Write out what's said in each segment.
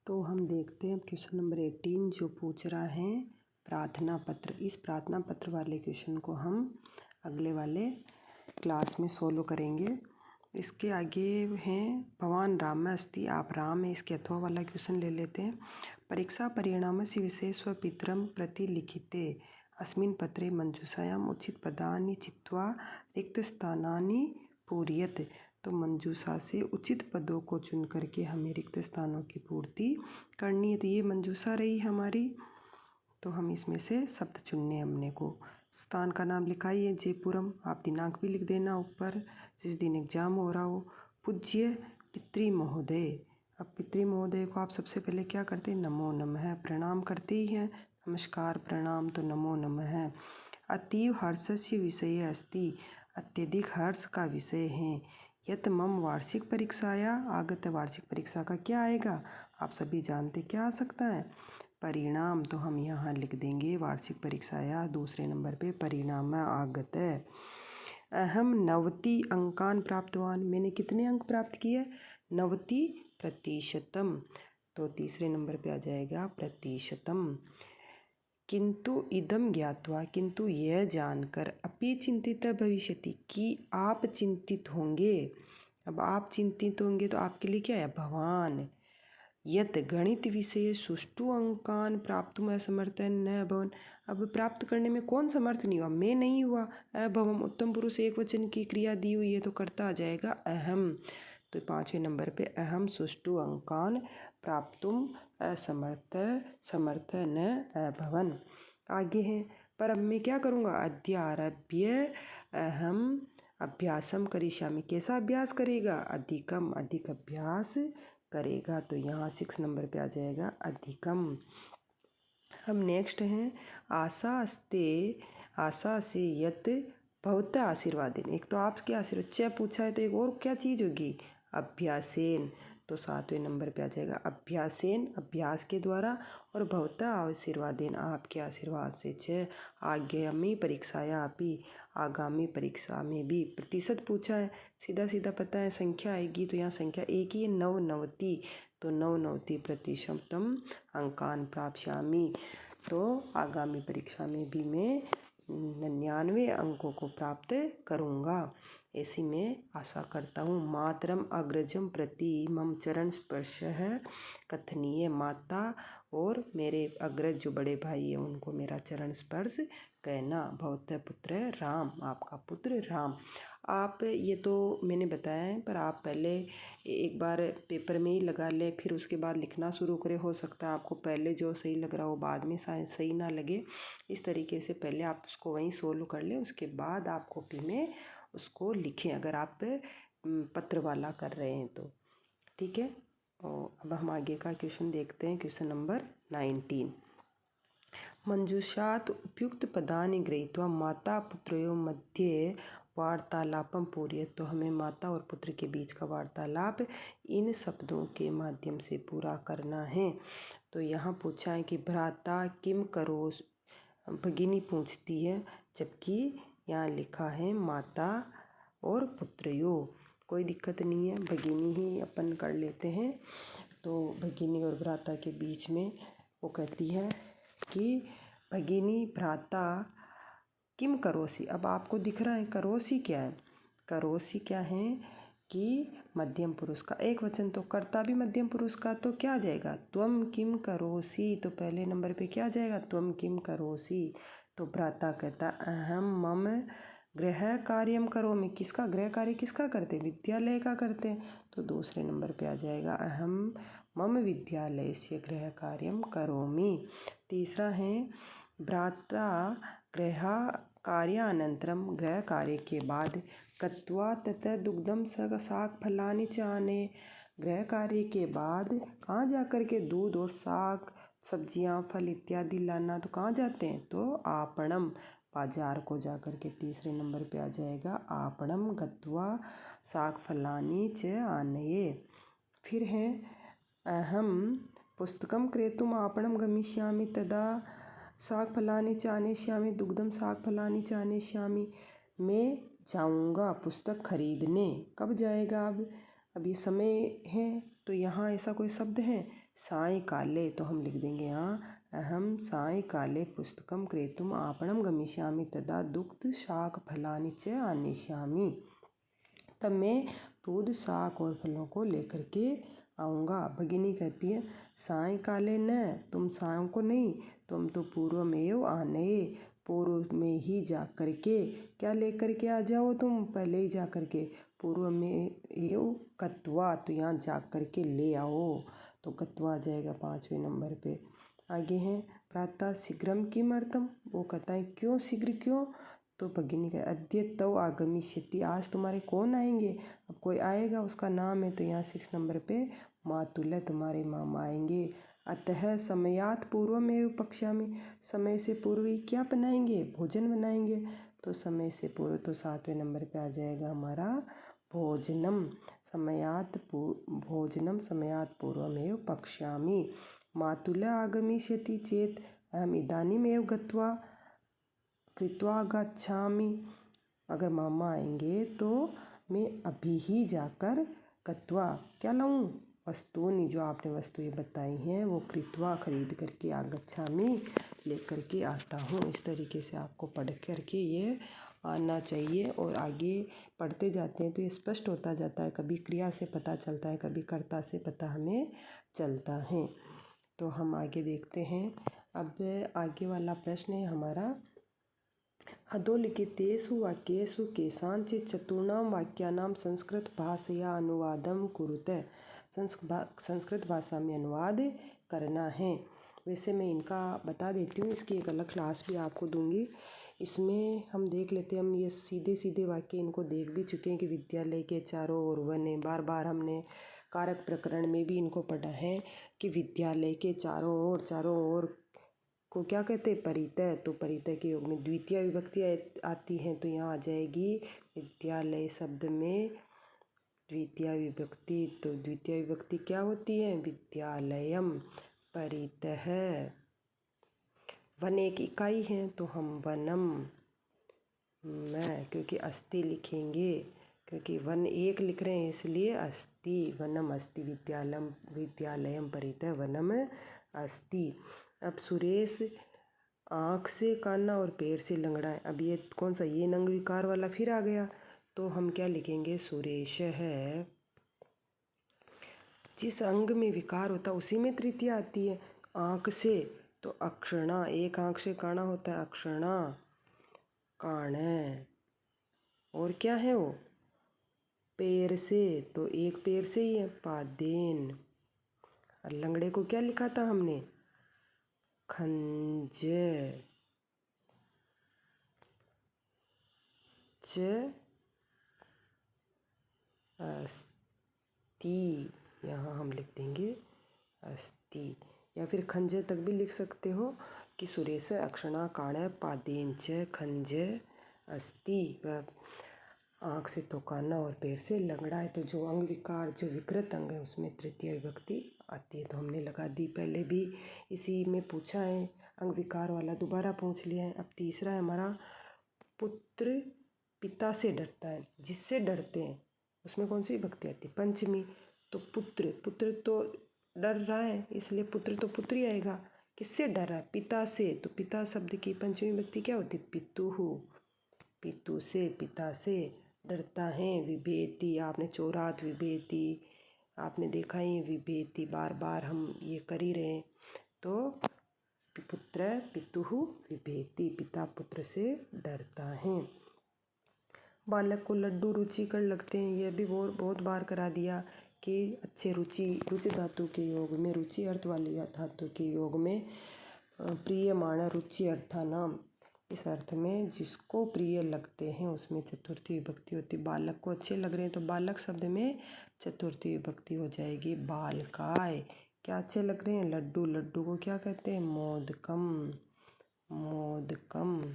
तो हम देखते हैं क्वेश्चन नंबर 18 जो पूछ रहा है प्रार्थना पत्र। इस प्रार्थना पत्र वाले क्वेश्चन को हम अगले वाले क्लास में सोल्व करेंगे। इसके आगे हैं भवान राम अस्ति, आप राम है, इसके अथवा वाला क्वेश्चन ले लेते हैं। परीक्षा परिणामस्य विषये स्वपित्रं प्रति लिखिते अस्मिन् पत्रे मंजूषायाम् उचित पदानि चित्वा रिक्तस्थानानि पूरयेत्। तो मंजूषा से उचित पदों को चुन करके हमें रिक्त स्थानों की पूर्ति करनी है। तो ये मंजूषा रही हमारी, तो हम इसमें से शब्द चुनने हमने को। स्थान का नाम लिखाइए जयपुरम, आप दिनांक भी लिख देना ऊपर जिस दिन एग्जाम हो रहा हो। पूज्य पितृ महोदय, अब पितृ महोदय को आप सबसे पहले क्या करते हैं, नमो नमः प्रणाम करते ही हैं, नमस्कार प्रणाम, तो नमो नमः। अतीव हर्षस्य विषय अस्ति, अत्यधिक हर्ष का विषय है। यत मम वार्षिक परीक्षाया आगत, वार्षिक परीक्षा का क्या आएगा, आप सभी जानते क्या आ सकता है, परिणाम। तो हम यहाँ लिख देंगे वार्षिक परीक्षाया दूसरे नंबर पे परिणाम आगत। अहम 90 अंकान प्राप्तवान, मैंने कितने अंक प्राप्त किए, 90%। तो तीसरे नंबर पे आ जाएगा प्रतिशतम। किंतु इदम ज्ञात्वा, किंतु यह जानकर, अपि चिंतित भविष्यति, कि आप चिंतित होंगे। अब आप चिंतित होंगे तो आपके लिए क्या है, भवान। यत गणित विषय सुष्ठु अंकान प्राप्तुम असमर्थन न अभवन, अब प्राप्त करने में कौन समर्थ नहीं हुआ, मैं नहीं हुआ। अभवम उत्तम पुरुष एक वचन की क्रिया दी हुई है तो करता आ जाएगा अहम। तो पाँचवें नंबर पे अहम सुष्ठु अंकान प्राप्तुम समर्थ न अभवन। आगे है, पर अब मैं क्या करूँगा, अद्य आरभ्य अहम अभ्यासम करिष्यामि, कैसा अभ्यास करेगा, अधिकम, अधिक अभ्यास करेगा। तो यहाँ 6 नंबर पे आ जाएगा अधिकम। हम नेक्स्ट हैं, आशा अस्ते, आशा से यत भवता आशीर्वादेन, एक तो आपके आशीर्वाद च पूछा है तो एक और क्या चीज़ होगी, अभ्यासेन। तो 7वें नंबर पे आ जाएगा अभ्यासेन, अभ्यास के द्वारा, और भवता आशीर्वादेन, आपके आशीर्वाद से। 6 आगामी परीक्षाया अपि, आगामी परीक्षा में भी। प्रतिशत पूछा है, सीधा सीधा पता है संख्या आएगी, तो यहाँ संख्या एक ही है, 99, तो 99% अंकान प्राप्स्यामि। तो आगामी परीक्षा में भी मैं 99 अंकों को प्राप्त करूँगा, ऐसी मैं आशा करता हूँ। मातरम अग्रजम प्रति मम चरण स्पर्शः कथनीय, माता और मेरे अग्रज जो बड़े भाई हैं उनको मेरा चरण स्पर्श कहना। भवतः पुत्र राम, आपका पुत्र राम। आप ये तो मैंने बताया है, पर आप पहले एक बार पेपर में ही लगा लें, फिर उसके बाद लिखना शुरू करें। हो सकता है आपको पहले जो सही लग रहा हो बाद में सही ना लगे, इस तरीके से पहले आप उसको वहीं सोल्व कर लें, उसके बाद आप कॉपी में उसको लिखें, अगर आप पत्र वाला कर रहे हैं तो ठीक है। और अब हम आगे का क्वेश्चन देखते हैं, क्वेश्चन नंबर 19। मंजूषात उपयुक्त पदानि गृहीत्वा माता पुत्रयोः मध्ये वार्तालापम पूरयेत्, तो हमें माता और पुत्र के बीच का वार्तालाप इन शब्दों के माध्यम से पूरा करना है। तो यहाँ पूछा है कि भ्राता किम करो, भगिनी पूछती है, जबकि यहाँ लिखा है माता और पुत्रयोः, कोई दिक्कत नहीं है, भगिनी ही अपन कर लेते हैं। तो भगिनी और भ्राता के बीच में वो कहती है कि भगिनी भ्राता किम करोसी, अब आपको दिख रहा है करोसी क्या है, करोसी क्या है कि मध्यम पुरुष का एक वचन, तो कर्ता भी मध्यम पुरुष का, तो क्या आ जाएगा, त्वम किम करोसी, तो पहले नंबर पे क्या आ जाएगा, त्वम किम करोसी। तो भ्राता कहता अहम मम गृह कार्यम करोमि, किसका गृह कार्य किसका करते, विद्यालय का करते हैं, तो दूसरे नंबर पे आ जाएगा अहम मम विद्यालय से गृह कार्यम करोमि। तीसरा है भ्राता गृह कार्यानंतरम, गृह कार्य के बाद कत्वा ततः दुग्धम शाक फलानि च आने, गृह कार्य के बाद कहाँ जा कर के दूध और साग सब्जियां फल इत्यादि लाना, तो कहाँ जाते हैं, तो आपणम, बाजार को जा कर के। तीसरे नंबर पे आ जाएगा आपणम गत्वा शाक फलानि च आनये। फिर है अहम पुस्तकम क्रेतुम आपणम गमिष्यामि तदा शाक फलानि च आनेष्यामि दुग्धम शाक फलानि च आनेष्यामि, मैं जाऊंगा पुस्तक खरीदने, कब जाएगा, अब ये समय है, तो यहाँ ऐसा कोई शब्द है, सायंकाले तो हम लिख देंगे यहाँ अहम सायंकाले पुस्तकं क्रेतुम् आपणं गमिष्यामि तदा दुग्ध शाक फलानि च आनेष्यामि। तब मैं दूध शाक और फलों को लेकर के आऊँगा। भगिनी कहती है सायंकाले न, तुम शाम को नहीं, तुम तो पूर्व में एव आनये, पूर्व में ही जा कर के क्या लेकर के आ जाओ, तुम पहले ही जा कर के पूर्व में एव कत्वा, तो यहाँ जा कर के ले आओ, तो कत्वा आ जाएगा 5वें नंबर पे। आगे हैं प्रातः शीघ्रम किमर्थम, वो कहता है क्यों शीघ्र क्यों, तो भगिनी का अद्य तव आगमिष्यति, आज तुम्हारे कौन आएंगे, अब कोई आएगा उसका नाम है, तो यहाँ 6 नंबर पे मातुल्य तुम्हारे मामा आएंगे। अतः समयात पूर्वमेव पक्ष्यामि, समय से पूर्व ही क्या बनाएंगे, भोजन बनाएंगे, तो समय से पूर्व तो 7वें नंबर पे आ जाएगा हमारा भोजनम। भोजनम समयात पूर्वमेव पक्ष्यामि। मातुल्य आगमिष्यति चेत अहम इदानीमेव गत्वा कृत्वा गच्छामि, अगर मामा आएंगे तो मैं अभी ही जाकर कत्वा क्या लाऊं, वस्तुनि, जो आपने वस्तु ये बताई हैं वो कृत्वा खरीद करके आगच्छामि लेकर के आता हूँ। इस तरीके से आपको पढ़ करके ये आना चाहिए और आगे पढ़ते जाते हैं तो ये स्पष्ट होता जाता है, कभी क्रिया से पता चलता है, कभी कर्ता से पता हमें चलता है। तो हम आगे देखते हैं। अब आगे वाला प्रश्न है हमारा अधोलिखितेषु वाक्येषु केषाञ्चित् चतुर्णां वाक्यानां संस्कृतभाषया अनुवादं कुरुते। संस्कृत भाषा में अनुवाद करना है। वैसे मैं इनका बता देती हूँ, इसकी एक अलग क्लास भी आपको दूंगी। इसमें हम देख लेते हैं, हम ये सीधे सीधे वाक्य इनको देख भी चुके हैं कि विद्यालय के चारों ओर वन है। बार बार हमने कारक प्रकरण में भी इनको पढ़ा है कि विद्यालय के चारों ओर को क्या कहते हैं, परितः। तो परितः के योग में द्वितीय विभक्ति आती हैं, तो यहाँ आ जाएगी विद्यालय शब्द में द्वितीय विभक्ति। तो द्वितीय विभक्ति क्या होती है, विद्यालयम। परितः वन एक इकाई है तो हम वनम में, क्योंकि अस्ति लिखेंगे, क्योंकि वन एक लिख रहे हैं इसलिए अस्ति, वनम अस्ति विद्यालयम परितः वनम अस्ति। अब सुरेश आँख से काना और पैर से लंगड़ा है। अब ये कौन सा, ये नंग विकार वाला फिर आ गया, तो हम क्या लिखेंगे, सुरेश है। जिस अंग में विकार होता है उसी में तृतीया आती है। आँख से तो अक्षणा, एक आँख से काना होता है अक्षणा, काणे। और क्या है वो, पैर से तो एक पैर से ही है, पादेन। और लंगड़े को क्या लिखा था हमने, खंज च अस्ति, यहाँ हम लिख देंगे अस्ति, या फिर खंज तक भी लिख सकते हो कि सुरेश अक्षणा काण पादेन च खंज अस्ति। आँख से तो काना और पैर से लंगड़ा है, तो जो अंग विकार, जो विकृत अंग है उसमें तृतीय विभक्ति आती है, तो हमने लगा दी। पहले भी इसी में पूछा है अंग विकार वाला, दोबारा पूछ लिया है। अब तीसरा है हमारा पुत्र पिता से डरता है, जिससे डरते हैं उसमें कौन सी विभक्ति आती है, पंचमी। तो पुत्र तो डर रहा है इसलिए पुत्र तो पुत्र ही आएगा। किससे डर रहा है, पिता से, तो पिता शब्द की पंचमी विभक्ति क्या होती है, पितुहु। पितु से, पिता से डरता है। विभेति, आपने चोरात विभेति आपने देखा ही, विभेति बार बार हम ये कर ही रहे हैं। तो पुत्र पितुहु विभेति, पिता पुत्र से डरता है। बालक को लड्डू रुचिकर लगते हैं, यह भी बहुत बार करा दिया कि अच्छे रुचि धातु के योग में, रुचि अर्थ वाली धातु के योग में प्रियमाण रुचि अर्थानाम, इस अर्थ में जिसको प्रिय लगते हैं उसमें चतुर्थी विभक्ति होती। बालक को अच्छे लग रहे हैं तो बालक शब्द में चतुर्थी विभक्ति हो जाएगी बालकाय। क्या अच्छे लग रहे हैं, लड्डू को क्या कहते हैं, मोदकम।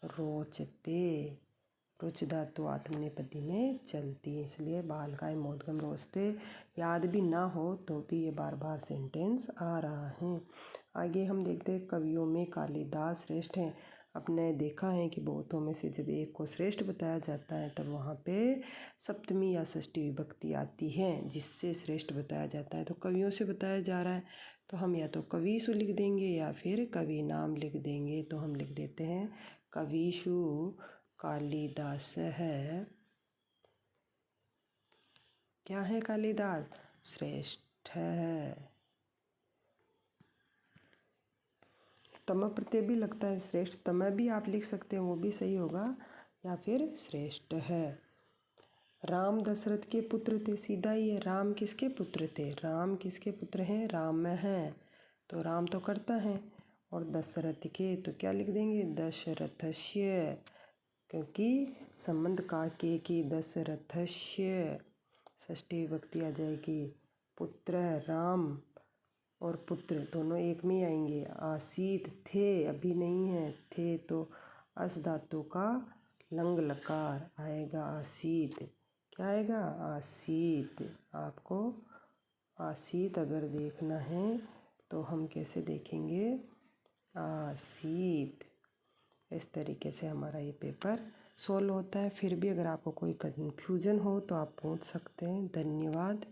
रोचते, रुच धातु आत्मनेपदी में चलती है इसलिए बालकाय मोदकम रोचते। याद भी ना हो तो भी ये बार बार सेंटेंस आ रहा है। आगे हम देखते हैं कवियों में कालिदास श्रेष्ठ हैं। आपने देखा है कि बहुतों में से जब एक को श्रेष्ठ बताया जाता है तब वहाँ पे सप्तमी या षष्ठी विभक्ति आती है जिससे श्रेष्ठ बताया जाता है। तो कवियों से बताया जा रहा है तो हम या तो कविषु लिख देंगे या फिर कवि नाम लिख देंगे। तो हम लिख देते हैं कविषु कालिदास है। क्या है कालिदास? श्रेष्ठ है। तम प्रत्यय भी लगता है श्रेष्ठ, तम भी आप लिख सकते हैं वो भी सही होगा, या फिर श्रेष्ठ है। राम दशरथ के पुत्र थे, सीधा ही है। राम किसके पुत्र थे? राम किसके पुत्र हैं? राम हैं। तो राम तो करता है, और दशरथ के तो क्या लिख देंगे? दशरथस्य, क्योंकि संबंध का के दशरथस्य षष्ठी विभक्ति आ जाएगी। पुत्र राम और पुत्र दोनों एक में ही आएंगे। आसीत थे, अभी नहीं है, थे तो अस धातु का लंग लकार आएगा आसीत। क्या आएगा? आसीत। आपको आसीत अगर देखना है तो हम कैसे देखेंगे? आसीत। इस तरीके से हमारा ये पेपर सोल्व होता है। फिर भी अगर आपको कोई कन्फ्यूजन हो तो आप पूछ सकते हैं। धन्यवाद।